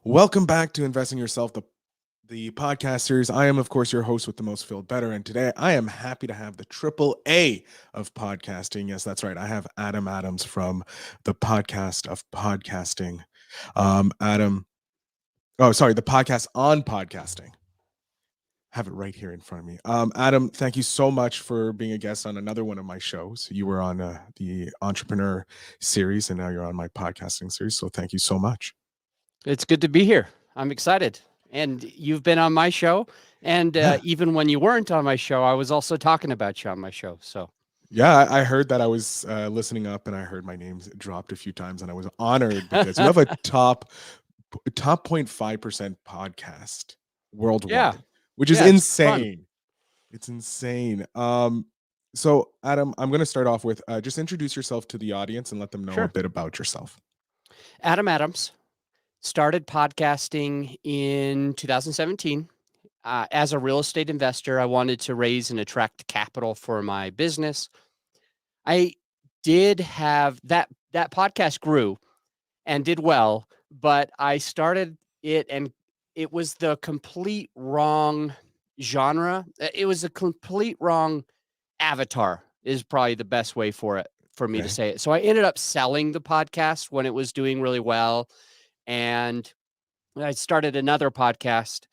Welcome back to Investing Yourself, the podcast series. I am, of course, your host with the most filled better. And today I am happy to have the triple A of podcasting. Yes, that's right. I have Adam Adams from the podcast of podcasting. Adam, oh, sorry, the podcast on podcasting. Have it right here in front of me. Adam, thank you so much for being a guest on another one of my shows. You were on the Entrepreneur series, and now you're on my podcasting series. So thank you so much. It's good to be here. I'm excited. And you've been on my show. And Yeah. even when you weren't on my show, I was also talking about you on my show. So, Yeah, I heard that. I was listening up, and I heard my name dropped a few times, and I was honored because you have a top 0.5% podcast yeah. worldwide, which is Yeah, it's fun. insane. It's insane. So Adam, I'm going to start off with just introduce yourself to the audience and let them know a Sure. bit about yourself. Adam Adams started podcasting in 2017. As a real estate investor, I wanted to raise and attract capital for my business. I did have that podcast grew and did well, but I started it and it was the complete wrong genre. It was a complete wrong avatar is probably the best way for me to Okay. say it. So I ended up selling the podcast when it was doing really well, and I started another podcast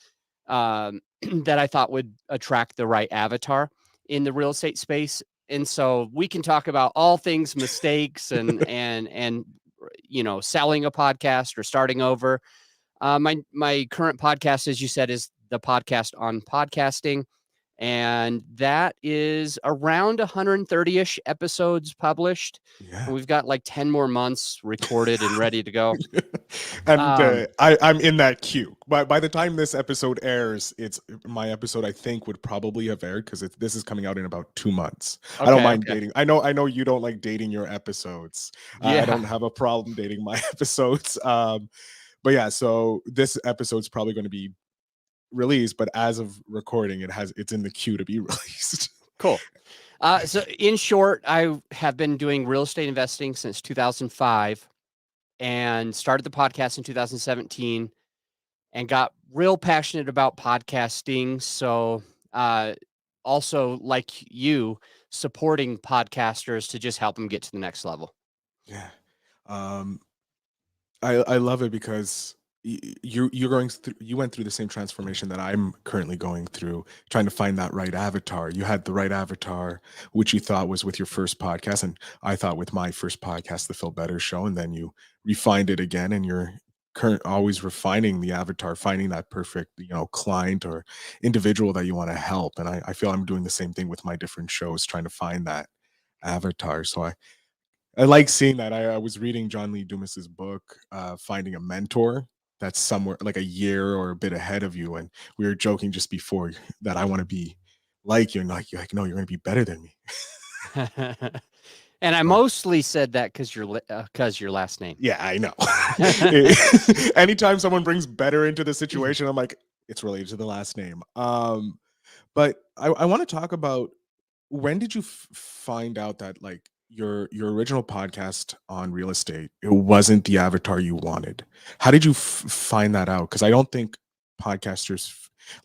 that I thought would attract the right avatar in the real estate space. And so we can talk about all things mistakes and selling a podcast or starting over. My current podcast, as you said, is the podcast on podcasting, and that is around 130-ish episodes published. Yeah. And we've got like 10 more months recorded and ready to go. And Um, I'm in that queue. By the time this episode airs, it's my episode. I think would probably have aired because this is coming out in about 2 months. I don't okay, mind okay. dating. I know you don't like dating your episodes. I Yeah. don't have a problem dating my episodes. But yeah, so this episode's probably going to be released, but as of recording, it's in the queue to be released. Cool. So in short, I have been doing real estate investing since 2005 and started the podcast in 2017 and got real passionate about podcasting. So, also like you, supporting podcasters to just help them get to the next level. Yeah. Um, I love it because you're going through you went through the same transformation that I'm currently going through, trying to find that right avatar. You had the right avatar, which you thought was with your first podcast, and I thought with my first podcast, the Phil Better Show, and then you refined it again, and you're current always refining the avatar, finding that perfect client or individual that you want to help. And I feel I'm doing the same thing with my different shows, trying to find that avatar. So I like seeing that. I was reading John Lee Dumas's book, Finding a Mentor, that's somewhere like a year or a bit ahead of you. And we were joking just before that I want to be like you, and you're like, no, you're going to be better than me. And I So mostly said that because your last name. yeah, I know. Anytime someone brings better into the situation, I'm like, it's related to the last name. But I want to talk about, when did you find out that like your original podcast on real estate, it wasn't the avatar you wanted? How did you find that out? Because I don't think podcasters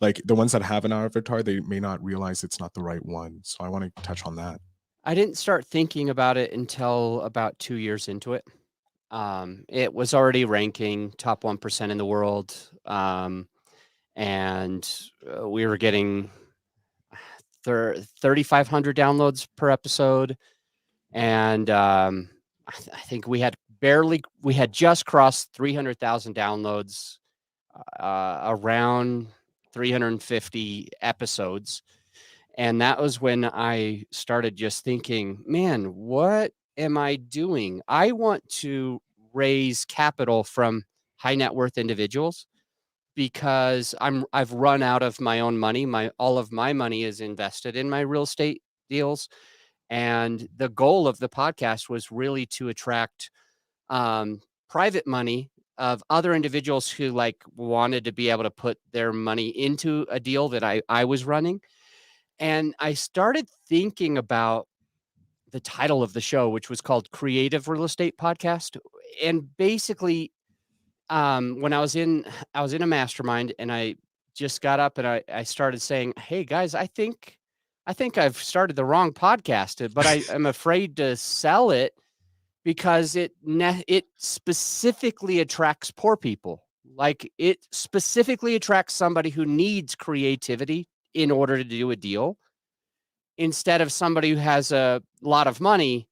like the ones that have an avatar, they may not realize it's not the right one. So I want to touch on that. I didn't start thinking about it until about 2 years into it. It was already ranking top 1% in the world. And we were getting 3,500 downloads per episode. And I think we had just crossed 300,000 downloads, around 350 episodes. And that was when I started just thinking, man, what am I doing? I want to raise capital from high net worth individuals because I've run out of my own money. All of my money is invested in my real estate deals. And the goal of the podcast was really to attract private money of other individuals who like wanted to be able to put their money into a deal that I was running. And I started thinking about the title of the show, which was called Creative Real Estate Podcast. And basically, when I was in a mastermind, and I just got up and I started saying, "Hey guys, I think I've started the wrong podcast, but I'm afraid to sell it because it specifically attracts poor people. Like, it specifically attracts somebody who needs creativity in order to do a deal, instead of somebody who has a lot of money,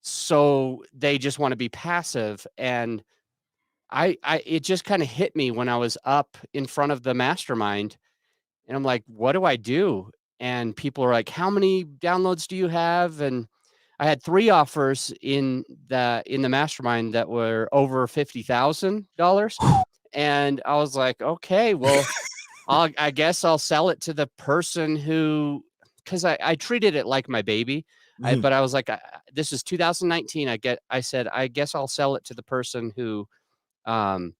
so they just want to be passive." And I it just kind of hit me when I was up in front of the mastermind, and I'm like, what do I do? And people are like, how many downloads do you have? And I had 3 offers in the mastermind that were over $50,000. And I was like, okay, well, I guess I'll sell it to the person who, because I treated it like my baby. Mhm. But I was like, this is 2019. I said, I guess I'll sell it to the person who um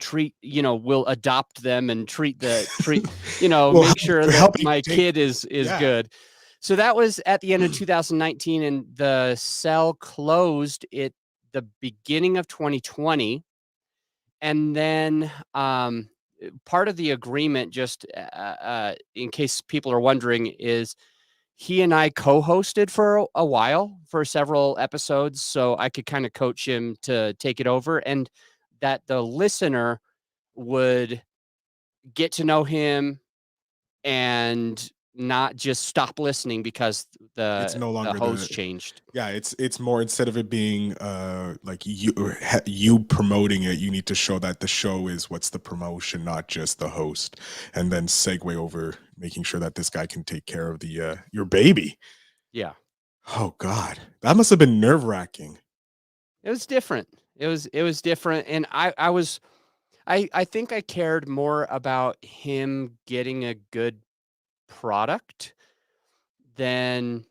will adopt them and Well, make sure for that helping my take, kid is yeah. good. So that was at the end of 2019, and the sale closed at the beginning of 2020. And then part of the agreement, just in case people are wondering, is he and I co-hosted for a while, for several episodes, so I could kind of coach him to take it over, and that the listener would get to know him and not just stop listening because It's no the longer host the, changed. yeah, it's more, instead of it being like you promoting it, you need to show that the show is what's the promotion, not just the host, and then segue over making sure that this guy can take care of the your baby. Yeah. Oh God, that must have been nerve-wracking. It was different. It was different, and I think I cared more about him getting a good product than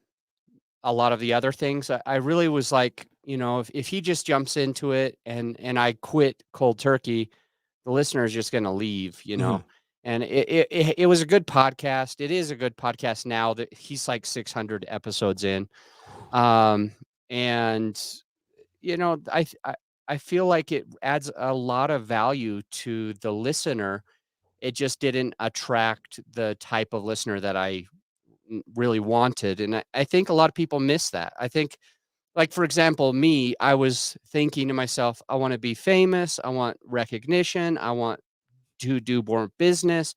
a lot of the other things. I really was like, if he just jumps into it and I quit cold turkey, the listener is just going to leave. Mhm. And it was a good podcast. It is a good podcast now that he's like 600 episodes in. Um, and I feel like it adds a lot of value to the listener. It just didn't attract the type of listener that I really wanted. And I think a lot of people miss that. I think, like, for example, me, I was thinking to myself, I want to be famous. I want recognition. I want to do more business.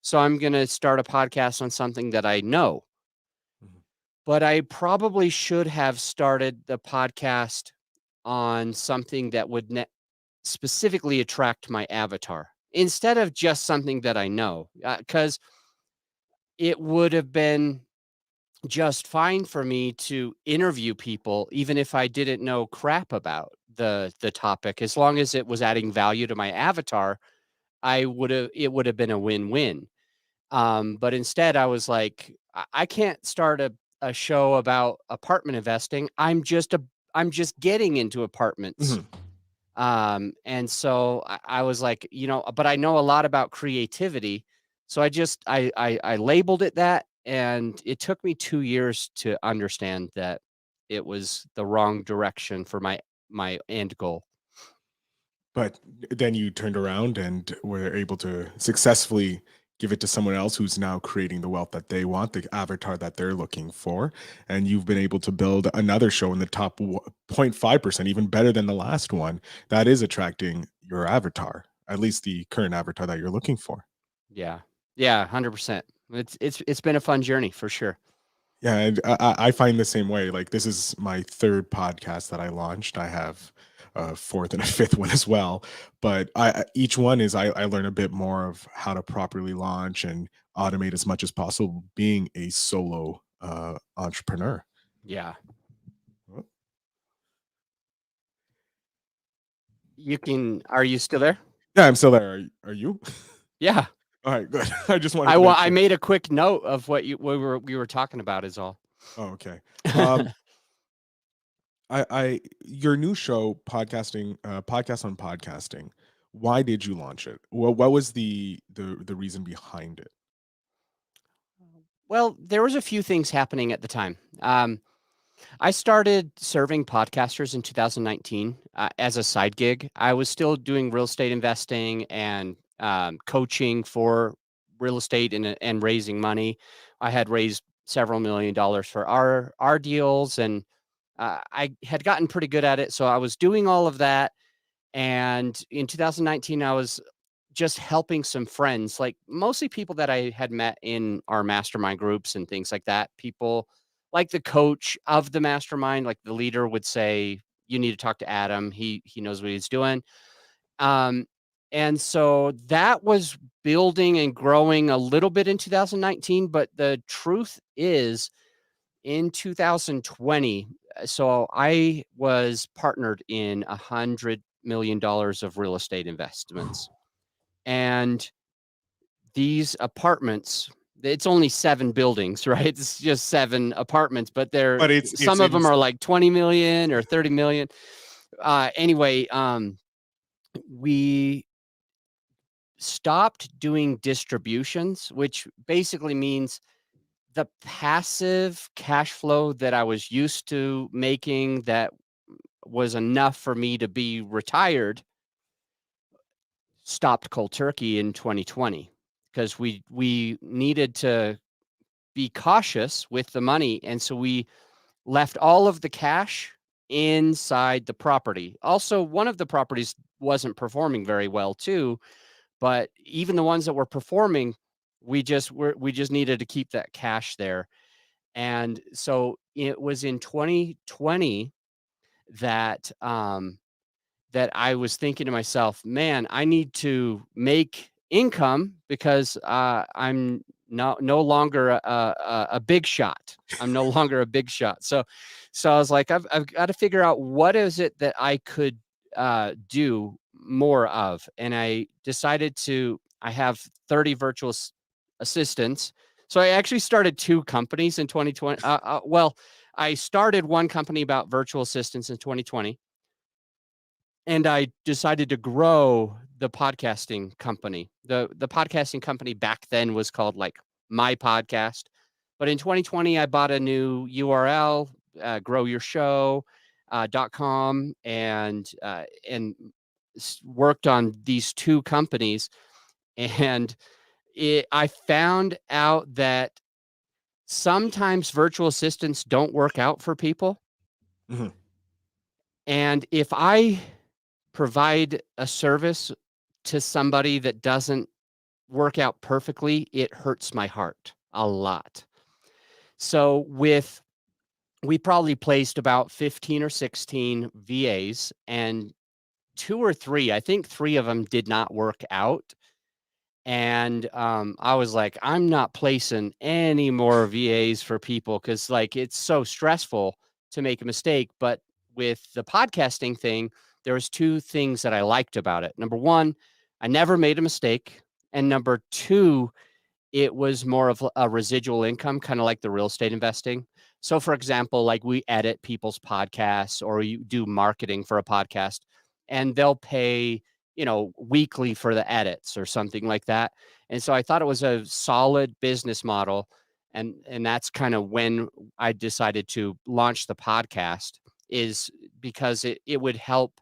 So I'm going to start a podcast on something that I know. Mhm. But I probably should have started the podcast on something that would specifically attract my avatar, instead of just something that I know, because it would have been just fine for me to interview people even if I didn't know crap about the topic. As long as it was adding value to my avatar, it would have been a win-win. But instead I was like, I can't start a show about apartment investing. I'm just getting into apartments. Mhm. And so I was like, but I know a lot about creativity. So I labeled it that, and it took me 2 years to understand that it was the wrong direction for my end goal. But then you turned around and were able to successfully give it to someone else who's now creating the wealth that they want, the avatar that they're looking for. And you've been able to build another show in the top 0.5%, even better than the last one, that is attracting your avatar, at least the current avatar that you're looking for. Yeah. Yeah, 100%. It's been a fun journey for sure. Yeah, and I find the same way. Like, this is my third podcast that I launched. I have a fourth and a fifth one as well. But each one is I learn a bit more of how to properly launch and automate as much as possible, being a solo entrepreneur. Yeah. Oh, Are you still there? yeah, I'm still there. Are you? Yeah. All right, good. I just wanted to make I sure. made a quick note of what we were talking about is all. Oh, okay. Um, your new show, podcast on podcasting. Why did you launch it? What was the reason behind it? Well, there was a few things happening at the time. I started serving podcasters in 2019 as a side gig. I was still doing real estate investing and coaching for real estate and raising money. I had raised several $1 million for our deals, and I had gotten pretty good at it. So I was doing all of that. And in 2019, I was just helping some friends, like mostly people that I had met in our mastermind groups and things like that. People like the coach of the mastermind, like the leader would say, you need to talk to Adam. He knows what he's doing. Um, and so that was building and growing a little bit in 2019. But the truth is, in 2020, so I was partnered in $100 million of real estate investments. And these apartments, it's only 7 buildings, right? It's just 7 apartments, but But it's some of them ins are like 20 million or 30 million. Anyway, we stopped doing distributions, which basically means the passive cash flow that I was used to making that was enough for me to be retired stopped cold turkey in 2020 because we needed to be cautious with the money, and so we left all of the cash inside the property. Also, one of the properties wasn't performing very well too, but even the ones that were performing, we just needed to keep that cash there. And so it was in 2020 that that I was thinking to myself, man, I need to make income because I'm no longer a big shot. I'm no longer a big shot. So I was like, I've got to figure out what is it that I could do more of. And I decided I have 30 virtual assistants. So I actually started 2 companies in 2020. Well, I started one company about virtual assistants in 2020. And I decided to grow the podcasting company. The podcasting company back then was called like My Podcast. But in 2020, I bought a new URL, growyourshow.com, and worked on these 2 companies. And I found out that sometimes virtual assistants don't work out for people. Mhm. And if I provide a service to somebody that doesn't work out perfectly, it hurts my heart a lot. So we probably placed about 15 or 16 VAs, and 2 or 3, I think 3 of them did not work out. And I was like, I'm not placing any more VAs for people because like it's so stressful to make a mistake. But with the podcasting thing, there was 2 things that I liked about it. Number 1, I never made a mistake. And number 2, it was more of a residual income, kind of like the real estate investing. So for example, like we edit people's podcasts or you do marketing for a podcast and they'll pay, weekly for the edits or something like that. And so I thought it was a solid business model. And that's kind of when I decided to launch the podcast, is because it would help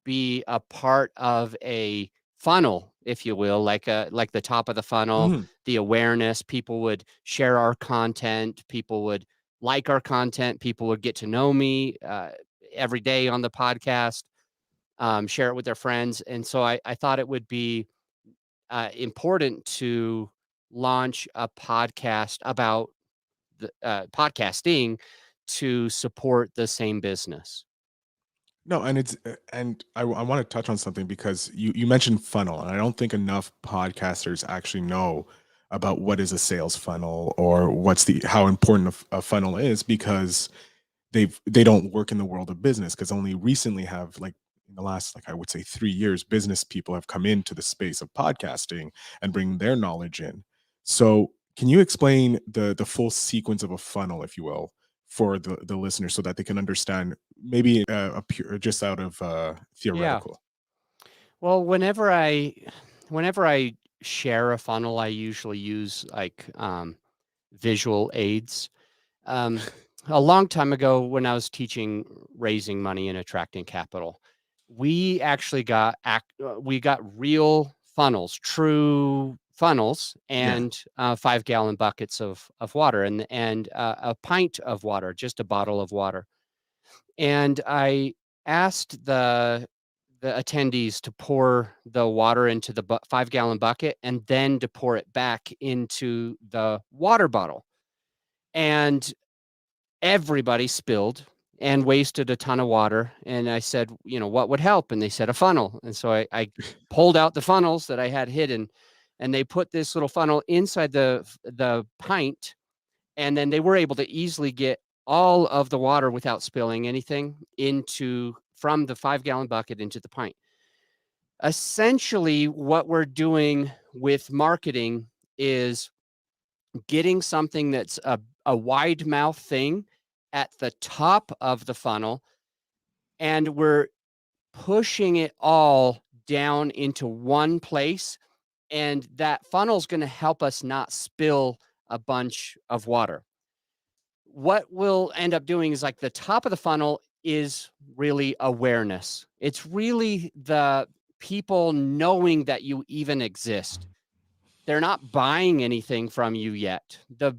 be a part of a funnel, if you will, like the top of the funnel, Mhm. the awareness. People would share our content, people would like our content, people would get to know me every day on the podcast, share it with their friends. And so I thought it would be important to launch a podcast about the podcasting to support the same business. No, and I want to touch on something because you mentioned funnel, and I don't think enough podcasters actually know about what is a sales funnel or what's the how important a funnel is, because they don't work in the world of business, because only recently have, like, in the last, like, I would say 3 years, business people have come into the space of podcasting and bring their knowledge in. So can you explain the full sequence of a funnel, if you will, for the listener, so that they can understand, maybe a pure, just out of Yeah. theoretical. Well, whenever I share a funnel, I usually use like visual aids. Um, a long time ago when I was teaching raising money and attracting capital, we actually we got real funnels, true funnels, Yeah. and 5-gallon buckets of water, and a pint of water, just a bottle of water. And I asked the attendees to pour the water into the 5-gallon bucket and then to pour it back into the water bottle. And everybody spilled and wasted a ton of water. And I said, what would help? And they said a funnel. And so I pulled out the funnels that I had hidden, and they put this little funnel inside the pint. And then they were able to easily get all of the water without spilling anything from the 5-gallon bucket into the pint. Essentially, what we're doing with marketing is getting something that's a wide mouth thing at the top of the funnel, and we're pushing it all down into one place. And that funnel is going to help us not spill a bunch of water. What we'll end up doing is, like, the top of the funnel is really awareness. It's really the people knowing that you even exist. They're not buying anything from you yet. The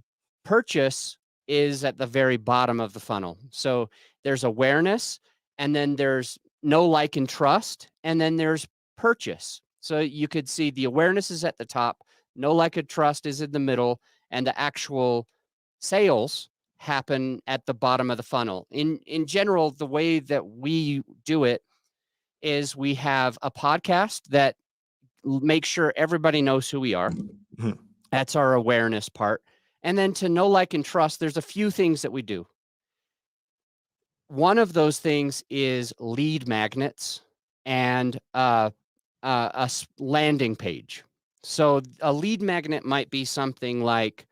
purchase is at the very bottom of the funnel. So there's awareness, and then there's know, like, and trust, and then there's purchase. So you could see the awareness is at the top, know, like, and trust is in the middle, and the actual sales happen at the bottom of the funnel. In general, the way that we do it is we have a podcast that makes sure everybody knows who we are. Mhm. That's our awareness part. And then to know, like, and trust, there's a few things that we do. One of those things is lead magnets and landing page. So a lead magnet might be something like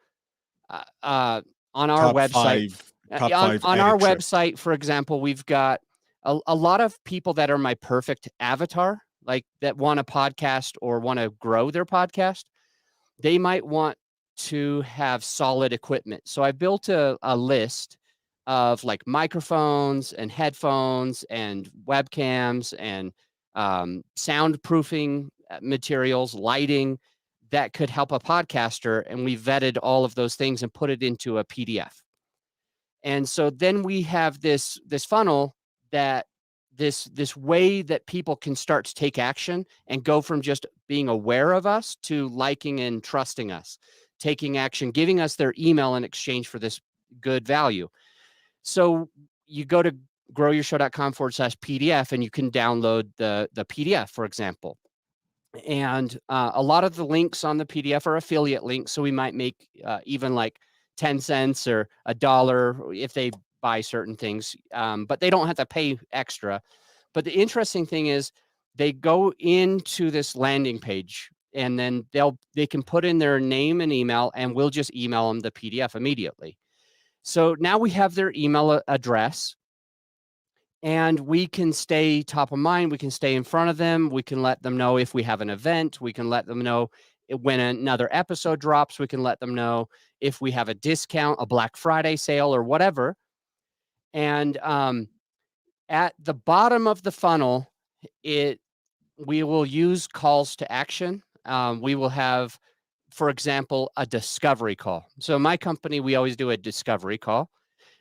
on our Top website. five, top five On our edit trip. website, for example, we've got a lot of people that are my perfect avatar, like that want a podcast or want to grow their podcast. They might want to have solid equipment. So I built a list of, like, microphones and headphones and webcams and soundproofing materials, lighting that could help a podcaster. And we vetted all of those things and put it into a PDF. And so then we have this funnel that this way that people can start to take action and go from just being aware of us to liking and trusting us, taking action, giving us their email in exchange for this good value. So you go to growyourshow.com/PDF and you can download the PDF, for example. And a lot of the links on the PDF are affiliate links. So we might make even like 10 cents or $1 if they buy certain things, but they don't have to pay extra. But the interesting thing is they go into this landing page, and then they can put in their name and email, and we'll just email them the PDF immediately. So now we have their email address, and we can stay top of mind. We can stay in front of them. We can let them know if we have an event. We can let them know when another episode drops. We can let them know if we have a discount, a Black Friday sale, or whatever. And at the bottom of the funnel, we will use calls to action. We will have, for example, a discovery call. So my company, we always do a discovery call,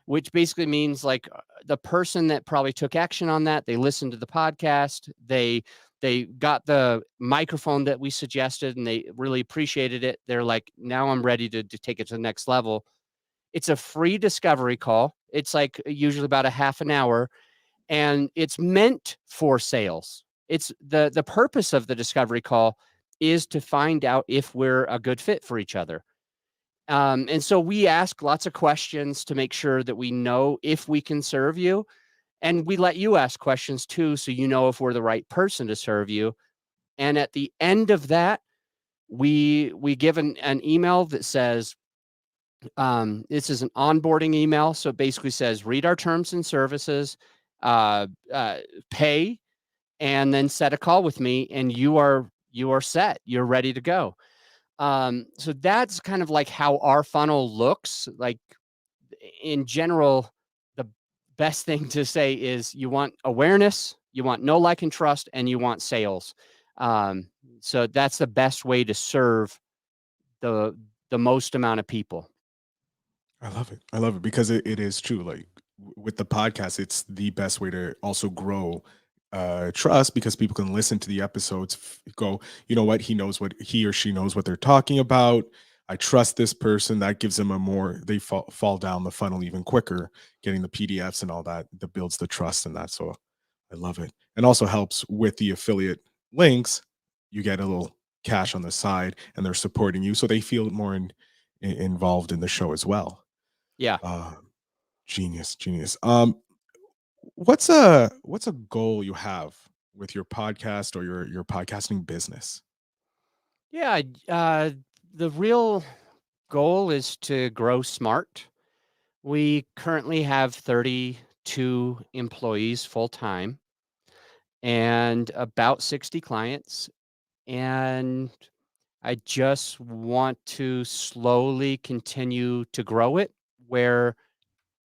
which basically means, like, the person that probably took action on that, they listened to the podcast, they got the microphone that we suggested, and they really appreciated it. They're like, now I'm ready to take it to the next level. It's a free discovery call. It's like usually about a half an hour, and it's meant for sales. It's the purpose of the discovery call is to find out if we're a good fit for each other. And so we ask lots of questions to make sure that we know if we can serve you. And we let you ask questions too, so you know if we're the right person to serve you. And at the end of that, we give an email that says, this is an onboarding email. So it basically says, read our terms and services, pay, and then set a call with me, and you are set. You're ready to go. So that's kind of like how our funnel looks like. in general, the best thing to say is you want awareness, you want know, like, and trust, and you want sales. Um, so that's the best way to serve the the most amount of people. I love it. I love it because it is true. Like with the podcast, it's the best way to also grow trust because people can listen to the episodes, go, you know what, he or she knows what they're talking about. I trust this person. That gives them a more, they fall down the funnel even quicker, getting the PDFs and all that, that builds the trust and that. So I love it. And also helps with the affiliate links. You get a little cash on the side and they're supporting you. So they feel more involved in the show as well. Yeah. Uh, genius, genius. What's a goal you have with your podcast or your podcasting business? Yeah, the real goal is to grow smart. We currently have 32 employees full time and about 60 clients. And I just want to slowly continue to grow it where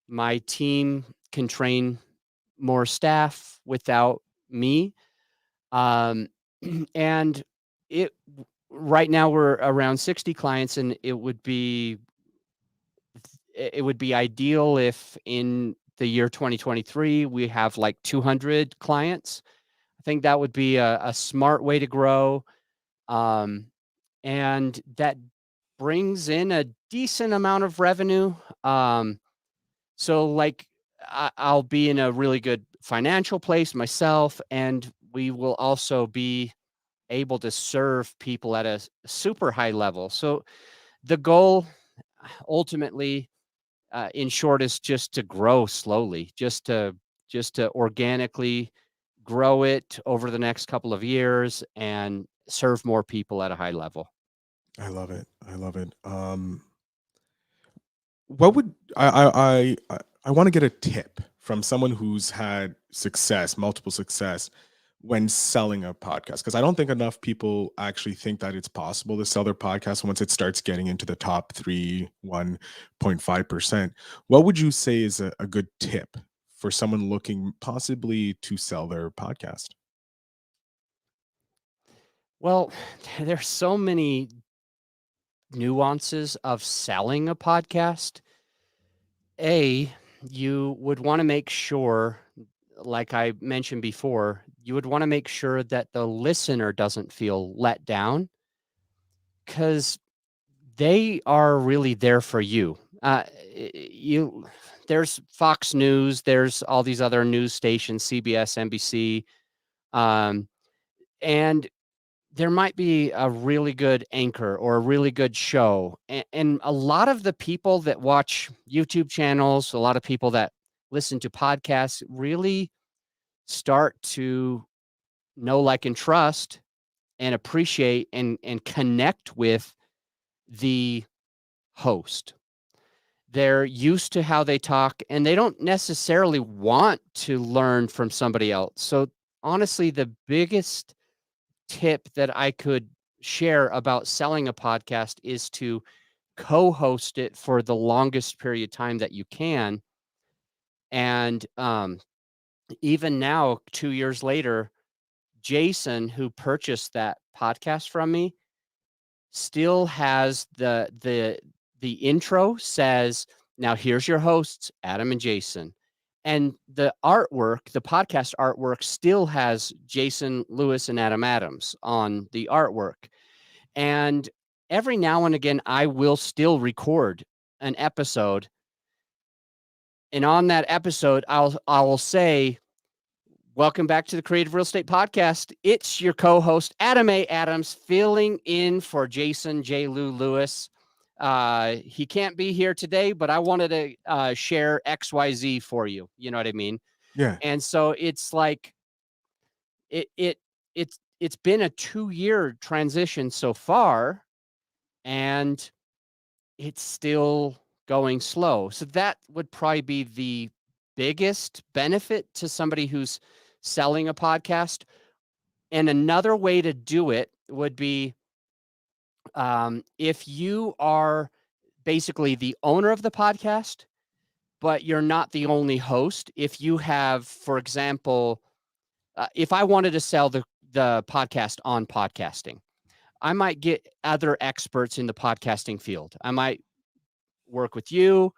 my team can train more staff without me. Um, and it right now we're around 60 clients, and it would be ideal if in the year 2023 we have like 200 clients. I think that would be a smart way to grow. Um, and that brings in a decent amount of revenue. So like I'll be in a really good financial place myself, and we will also be able to serve people at a super high level. So the goal ultimately, in short, is just to grow slowly, just to organically grow it over the next couple of years and serve more people at a high level. I love it. I love it. What would I want to get a tip from someone who's had success, multiple success when selling a podcast because I don't think enough people actually think that it's possible to sell their podcast once it starts getting into the top 1.5%. What would you say is a good tip for someone looking possibly to sell their podcast? Well, there's so many nuances of selling a podcast. A, you would want to make sure, like I mentioned before, you would want to make sure that the listener doesn't feel let down because they are really there for you. You there's Fox News, there's all these other news stations, CBS, NBC, um, and there might be a really good anchor or a really good show. And a lot of the people that watch YouTube channels, a lot of people that listen to podcasts really start to know, like, and trust and appreciate and connect with the host. They're used to how they talk and they don't necessarily want to learn from somebody else. So honestly, the biggest tip that I could share about selling a podcast is to co-host it for the longest period of time that you can. And even now, 2 years later, Jason, who purchased that podcast from me, still has the intro says, "Now here's your hosts, Adam and Jason." And the artwork, the podcast artwork still has Jason Lewis and Adam Adams on the artwork. And every now and again, I will still record an episode. And on that episode, I will say, "Welcome back to the Creative Real Estate Podcast. It's your co-host, Adam A. Adams, filling in for Jason J. Lou Lewis. He can't be here today, but I wanted to share XYZ for you." You know what I mean? Yeah, And so it's like it it it's been a 2-year transition so far, and it's still going slow. So that would probably be the biggest benefit to somebody who's selling a podcast. And another way to do it would be, if you are basically the owner of the podcast, but you're not the only host. If you have, for example, if I wanted to sell the podcast on podcasting, I might get other experts in the podcasting field. I might work with you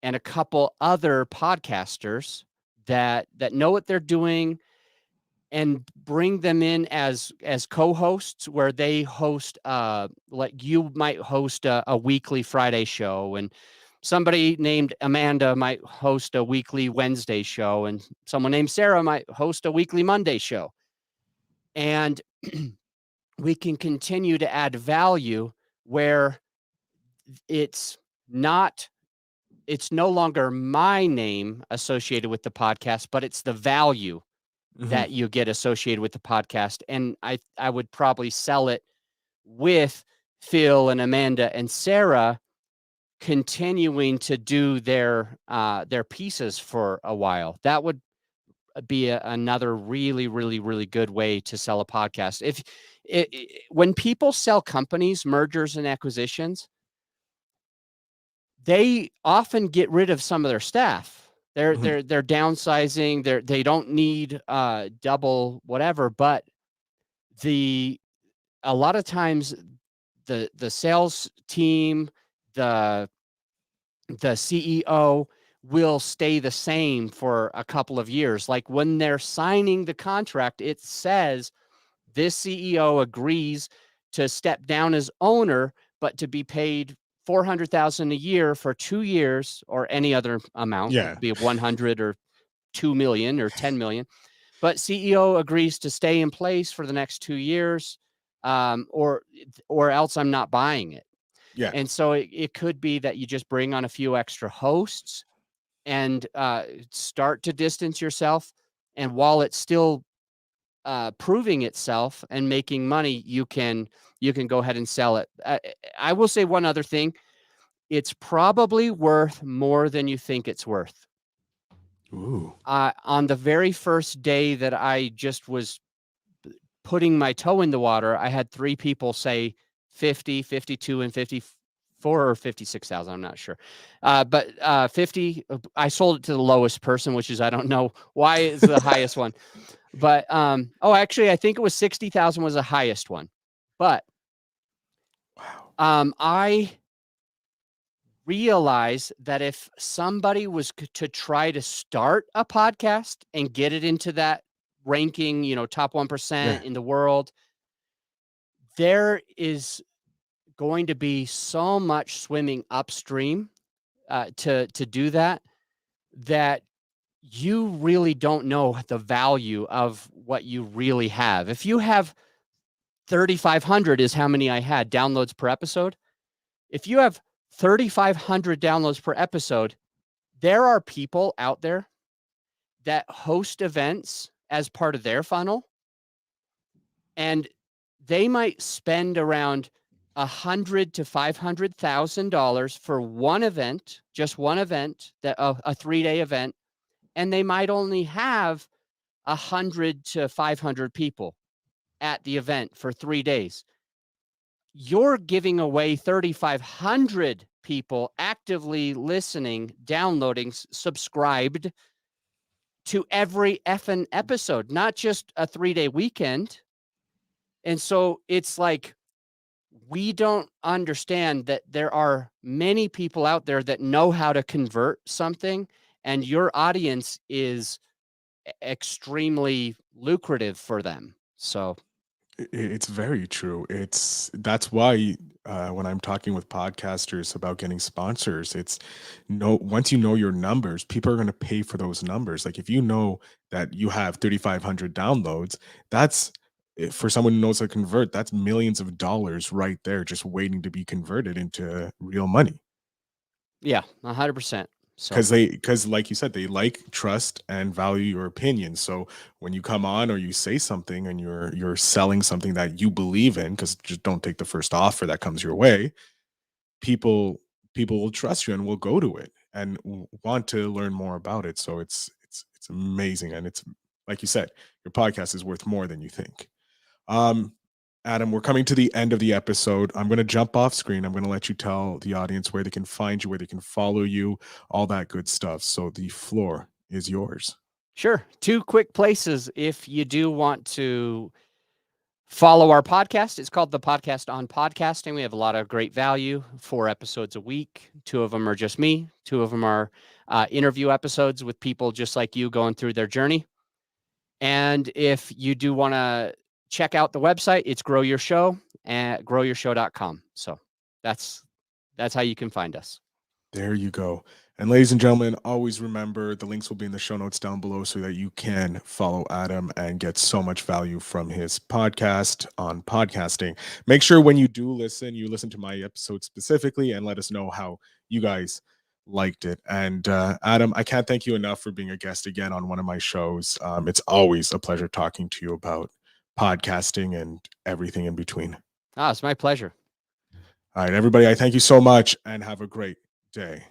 and a couple other podcasters that know what they're doing, and bring them in as co-hosts, where they host, like you might host a weekly Friday show, and somebody named Amanda might host a weekly Wednesday show, and someone named Sarah might host a weekly Monday show. And we can continue to add value where it's no longer my name associated with the podcast, but it's the value that you get associated with the podcast. And I would probably sell it with Phil and Amanda and Sarah continuing to do their pieces for a while. That would be another really, really, really good way to sell a podcast. When people sell companies, mergers and acquisitions, they often get rid of some of their staff. They're downsizing. They don't need double whatever, but a lot of times the sales team, the CEO will stay the same for a couple of years. Like when they're signing the contract, it says this CEO agrees to step down as owner, but to be paid $400,000 a year for 2 years, or any other amount. It could be 100 or 2 million or 10 million. But CEO agrees to stay in place for the next 2 years, or else I'm not buying it. Yeah. And so it could be that you just bring on a few extra hosts and start to distance yourself. And while it's still proving itself and making money, you can go ahead and sell it. I will say one other thing. It's probably worth more than you think it's worth. Ooh. On the very first day that I just was putting my toe in the water, I had 3 people say 50, 52, and 54 or 56,000. I'm not sure. But 50, I sold it to the lowest person, which is, I don't know why it's the highest one. But actually, I think it was 60,000 was the highest one. But wow. I realized that if somebody was to try to start a podcast and get it into that ranking, top 1% in the world, there is going to be so much swimming upstream to do that you really don't know the value of what you really have. If you have 3,500 is how many I had downloads per episode. If you have 3,500 downloads per episode, there are people out there that host events as part of their funnel, and they might spend around $100,000 to $500,000 for one event, just one event, that a 3-day event, and they might only have 100 to 500 people at the event for 3 days. You're giving away 3,500 people actively listening, downloading, subscribed to every effing episode, not just a 3-day weekend. And so it's like, we don't understand that there are many people out there that know how to convert something, and your audience is extremely lucrative for them. So It's very true. That's why when I'm talking with podcasters about getting sponsors, once you know your numbers, people are going to pay for those numbers. Like if you know that you have 3,500 downloads, that's for someone who knows how to convert, that's millions of dollars right there, just waiting to be converted into real money. Yeah, 100%. So Because like you said, they like, trust, and value your opinion. So when you come on or you say something and you're selling something that you believe in, because just don't take the first offer that comes your way, people will trust you and will go to it and want to learn more about it. So it's amazing, and it's like you said, your podcast is worth more than you think. Adam, we're coming to the end of the episode. I'm going to jump off screen. I'm going to let you tell the audience where they can find you, where they can follow you, all that good stuff. So the floor is yours. Sure. 2 quick places if you do want to follow our podcast. It's called The Podcast on Podcasting. We have a lot of great value, 4 episodes a week. 2 of them are just me. 2 of them are interview episodes with people just like you going through their journey. And if you do want to check out the website, it's Grow Your Show at growyourshow.com. So that's how you can find us. There you go. And ladies and gentlemen, always remember the links will be in the show notes down below so that you can follow Adam and get so much value from his podcast on podcasting. Make sure when you do listen, you listen to my episode specifically and let us know how you guys liked it. And Adam, I can't thank you enough for being a guest again on one of my shows. It's always a pleasure talking to you about podcasting and everything in between. It's my pleasure. All right, everybody, I thank you so much and have a great day.